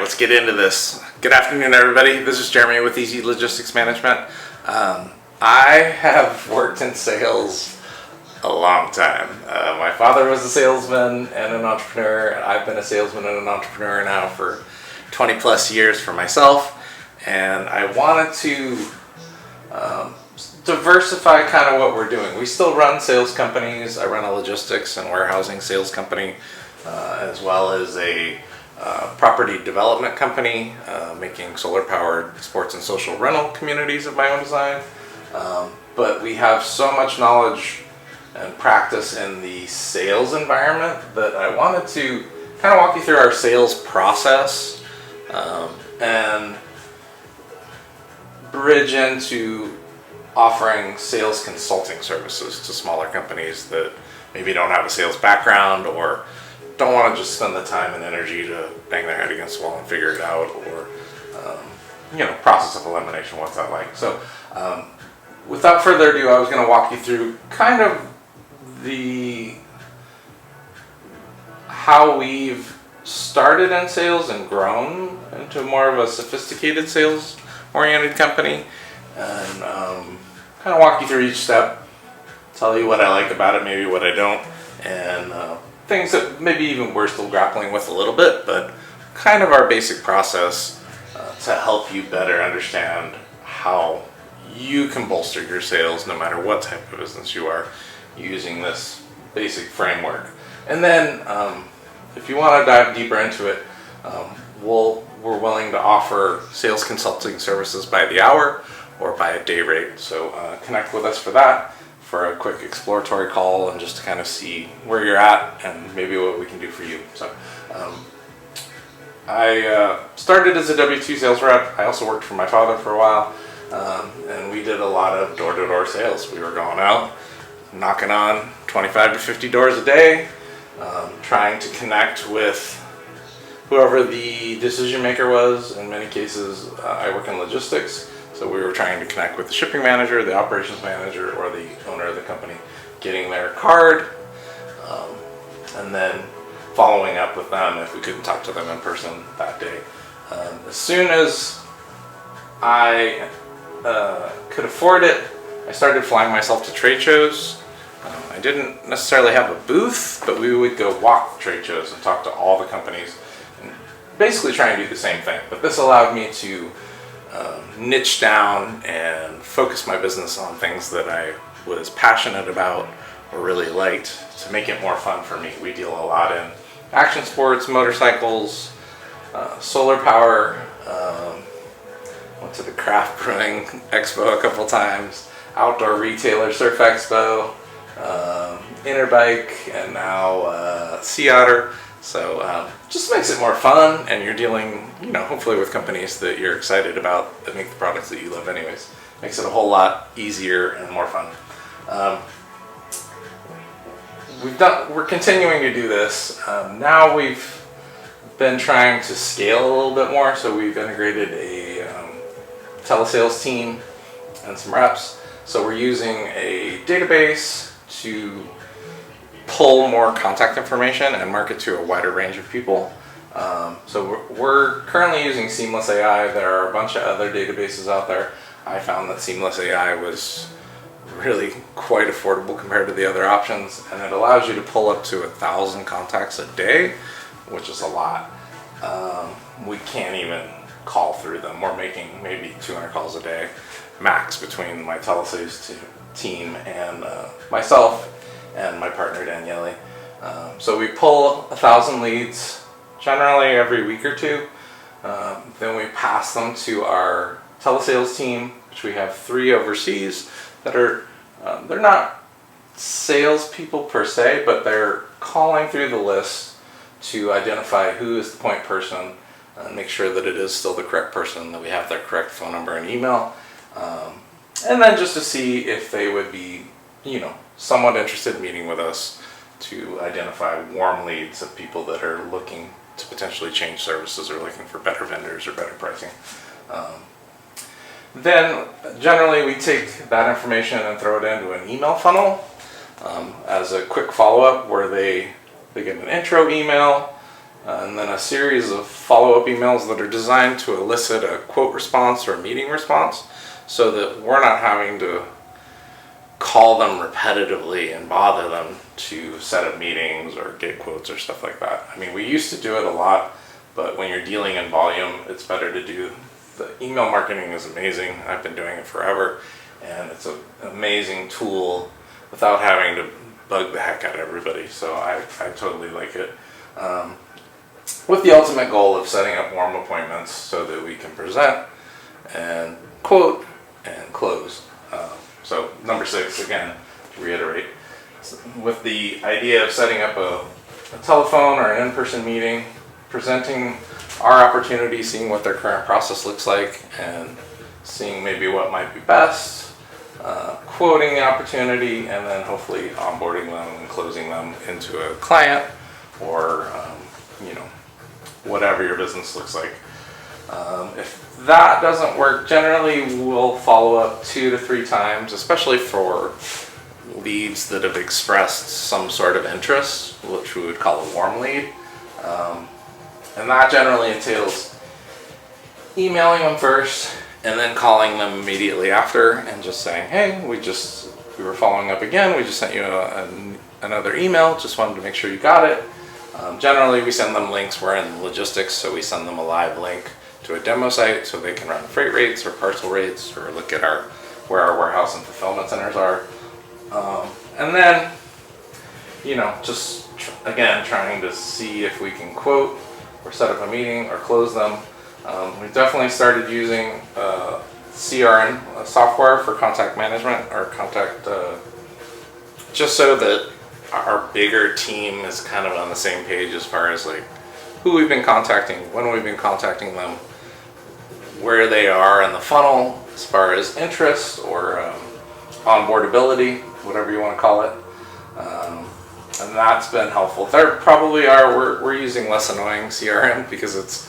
let's get into this. Good afternoon, everybody. This is Jeremy with Easy Logistics Management. I have worked in sales a long time. My father was a salesman and an entrepreneur. I've been a salesman and an entrepreneur now for 20 plus years for myself. And I wanted to diversify kind of what we're doing. We still run sales companies. I run a logistics and warehousing sales company, as well as a property development company, making solar powered sports and social rental communities of my own design. But we have so much knowledge and practice in the sales environment that I wanted to kind of walk you through our sales process and bridge into offering sales consulting services to smaller companies that maybe don't have a sales background or don't want to just spend the time and energy to bang their head against the wall and figure it out, or process of elimination. What's that like? So without further ado, I was going to walk you through kind of how we've started in sales and grown into more of a sophisticated sales oriented company, and kind of walk you through each step, tell you what I like about it, maybe what I don't, and things that maybe even we're still grappling with a little bit, but kind of our basic process to help you better understand how you can bolster your sales no matter what type of business you are, using this basic framework. And then if you want to dive deeper into it, we're willing to offer sales consulting services by the hour or by a day rate. So connect with us for that, for a quick exploratory call, and just to kind of see where you're at and maybe what we can do for you. So I started as a W-2 sales rep. I also worked for my father for a while, and we did a lot of door-to-door sales. We were going out, knocking on 25 to 50 doors a day, trying to connect with whoever the decision maker was. In many cases, I work in logistics, so we were trying to connect with the shipping manager, the operations manager, or the owner of the company, getting their card, and then following up with them if we couldn't talk to them in person that day. As soon as I could afford it, I started flying myself to trade shows. I didn't necessarily have a booth, but we would go walk trade shows and talk to all the companies and basically try and do the same thing. But this allowed me to niche down and focus my business on things that I was passionate about or really liked, to make it more fun for me. We deal a lot in action sports, motorcycles, solar power. Went to the craft brewing expo a couple times, outdoor retailer Surf Expo, Interbike, and now Sea Otter. So just makes it more fun, and you're dealing, hopefully with companies that you're excited about, that make the products that you love anyways. Makes it a whole lot easier and more fun. We're continuing to do this. Now we've been trying to scale a little bit more, so we've integrated a telesales team and some reps. So we're using a database to pull more contact information and market to a wider range of people. So we're currently using Seamless AI. There are a bunch of other databases out there. I found that Seamless AI was really quite affordable compared to the other options, and it allows you to pull up to 1,000 contacts a day, which is a lot. We can't even call through them. We're making maybe 200 calls a day max between my telesales team and myself and my partner Daniele. So we pull 1,000 leads generally every week or two. Then we pass them to our telesales team, which we have 3 overseas that are they're not salespeople per se, but they're calling through the list to identify who is the point person and make sure that it is still the correct person, that we have their correct phone number and email, and then just to see if they would be somewhat interested in meeting with us, to identify warm leads of people that are looking to potentially change services or looking for better vendors or better pricing. Then generally we take that information and throw it into an email funnel as a quick follow-up, where they get an intro email, and then a series of follow-up emails that are designed to elicit a quote response or a meeting response, so that we're not having to call them repetitively and bother them to set up meetings or get quotes or stuff like that. I mean, we used to do it a lot, but when you're dealing in volume, it's better to do. The email marketing is amazing. I've been doing it forever, and it's an amazing tool without having to bug the heck out of everybody. So I totally like it. With the ultimate goal of setting up warm appointments so that we can present and quote and close. So number 6, again, to reiterate, with the idea of setting up a telephone or an in-person meeting, presenting our opportunity, seeing what their current process looks like, and seeing maybe what might be best, quoting the opportunity, and then hopefully onboarding them and closing them into a client, or whatever your business looks like. If that doesn't work, generally we'll follow up 2 to 3 times, especially for leads that have expressed some sort of interest, which we would call a warm lead. And that generally entails emailing them first and then calling them immediately after and just saying, hey, we were following up again, we just sent you another email, just wanted to make sure you got it. Generally we send them links. We're in logistics, so we send them a live link to a demo site so they can run freight rates or parcel rates or look at where our warehouse and fulfillment centers are. And then, just again, trying to see if we can quote or set up a meeting or close them. We've definitely started using CRM software for contact management or contact, just so that our bigger team is kind of on the same page as far as like who we've been contacting, when we've been contacting them, where they are in the funnel as far as interest or onboardability, whatever you want to call it. And that's been helpful. There probably are, we're using less annoying CRM because it's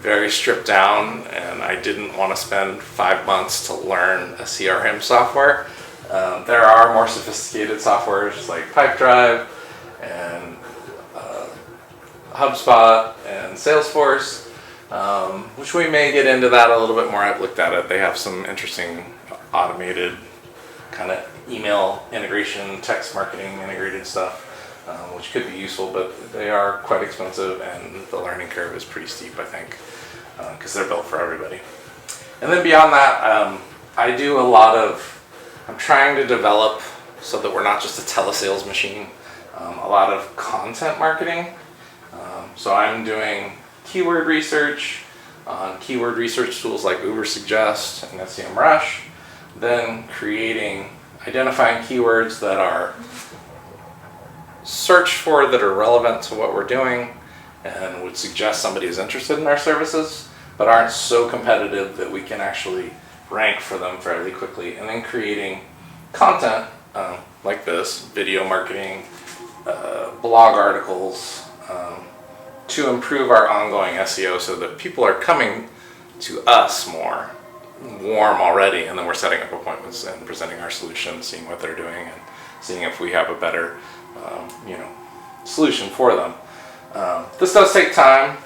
very stripped down, and I didn't want to spend 5 months to learn a CRM software. There are more sophisticated softwares like Pipedrive and HubSpot and Salesforce, which we may get into that a little bit more. I've looked at it. They have some interesting automated kind of email integration, text marketing integrated stuff, which could be useful, but they are quite expensive and the learning curve is pretty steep, I think, because they're built for everybody. And then beyond that, I'm trying to develop so that we're not just a telesales machine, a lot of content marketing. So I'm doing keyword research on keyword research tools like Ubersuggest and SEMrush, then identifying keywords that are searched for, that are relevant to what we're doing and would suggest somebody is interested in our services, but aren't so competitive that we can actually rank for them fairly quickly, and then creating content like this, video marketing, blog articles, to improve our ongoing SEO so that people are coming to us more warm already, and then we're setting up appointments and presenting our solution, seeing what they're doing, and seeing if we have a better solution for them. This does take time,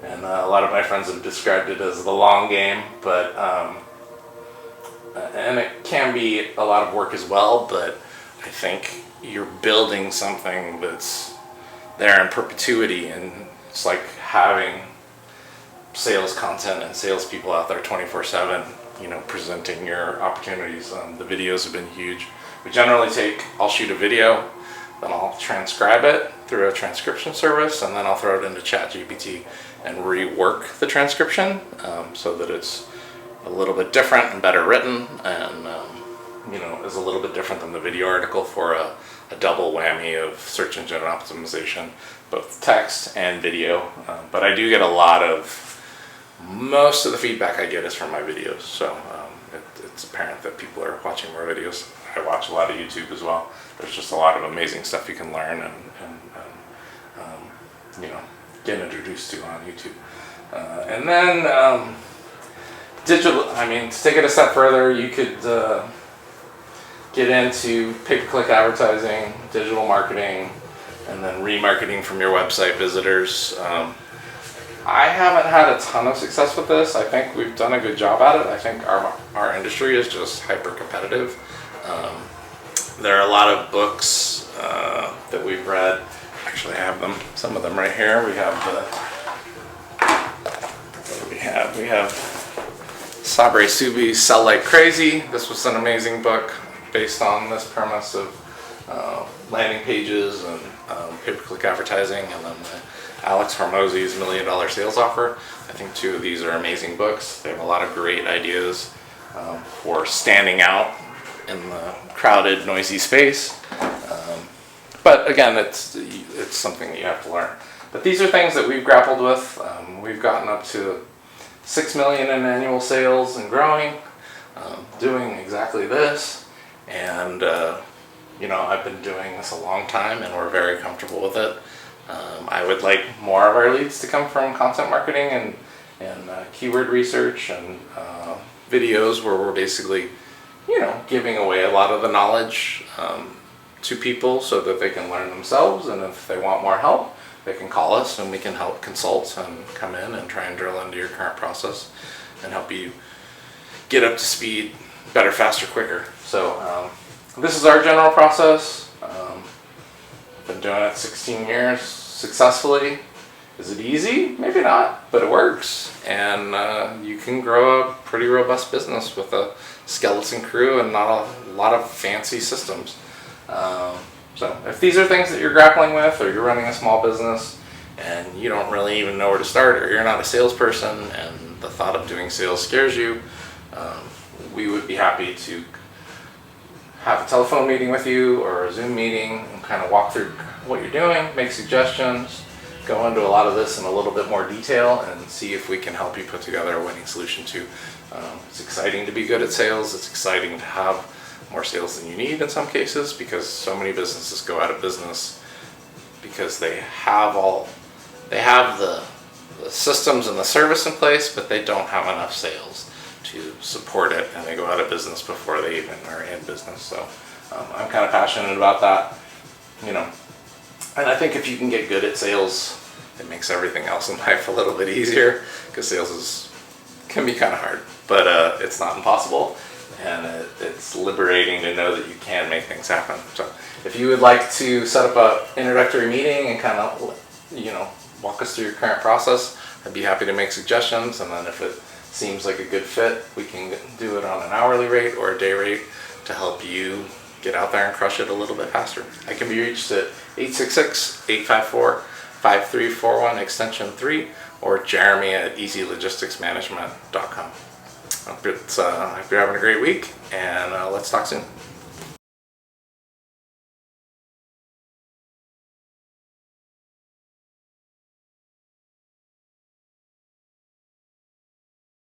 and a lot of my friends have described it as the long game, but and it can be a lot of work as well, but I think you're building something that's there in perpetuity, and it's like having sales content and salespeople out there 24/7, presenting your opportunities. The videos have been huge. I'll shoot a video, then I'll transcribe it through a transcription service, and then I'll throw it into ChatGPT and rework the transcription so that it's a little bit different and better written, and is a little bit different than the video article for a double whammy of search engine optimization, both text and video. But I do get most of the feedback I get is from my videos, so it's apparent that people are watching more videos. I watch a lot of YouTube as well. There's just a lot of amazing stuff you can learn and get introduced to on YouTube. And then digital, to take it a step further, you could get into pay-per-click advertising, digital marketing, and then remarketing from your website visitors. I haven't had a ton of success with this. I think we've done a good job at it. I think our industry is just hyper competitive. There are a lot of books that we've read. Actually, I have them. Some of them right here. We have what do we have? We have Sabre Subi's Sell Like Crazy. This was an amazing book based on this premise of landing pages and pay-per-click advertising, and then Alex Hormozy's $1 Million Sales Offer. I think 2 of these are amazing books. They have a lot of great ideas for standing out in the crowded, noisy space. But again, it's something that you have to learn. But these are things that we've grappled with. We've gotten up to $6 million in annual sales and growing, doing exactly this. And I've been doing this a long time, and we're very comfortable with it. I would like more of our leads to come from content marketing and keyword research and videos where we're basically, giving away a lot of the knowledge to people so that they can learn themselves. And if they want more help, they can call us and we can help consult and come in and try and drill into your current process and help you get up to speed better, faster, quicker. So this is our general process. Been doing it 16 years successfully. Is it easy? Maybe not, but it works. And you can grow a pretty robust business with a skeleton crew and not a lot of fancy systems. So if these are things that you're grappling with, or you're running a small business and you don't really even know where to start, or you're not a salesperson and the thought of doing sales scares you, we would be happy to have a telephone meeting with you or a Zoom meeting and kind of walk through what you're doing, make suggestions, go into a lot of this in a little bit more detail, and see if we can help you put together a winning solution too. It's exciting to be good at sales. It's exciting to have more sales than you need in some cases, because so many businesses go out of business because they have the systems and the service in place, but they don't have enough sales to support it, and they go out of business before they even are in business. So I'm kind of passionate about that, and I think if you can get good at sales, it makes everything else in life a little bit easier, because sales can be kind of hard, but it's not impossible, and it's liberating to know that you can make things happen. So if you would like to set up an introductory meeting and kind of walk us through your current process, I'd be happy to make suggestions, and then if it seems like a good fit, we can do it on an hourly rate or a day rate to help you get out there and crush it a little bit faster. I can be reached at 866-854-5341 extension 3, or Jeremy at easylogisticsmanagement.com. I hope you're having a great week, and let's talk soon.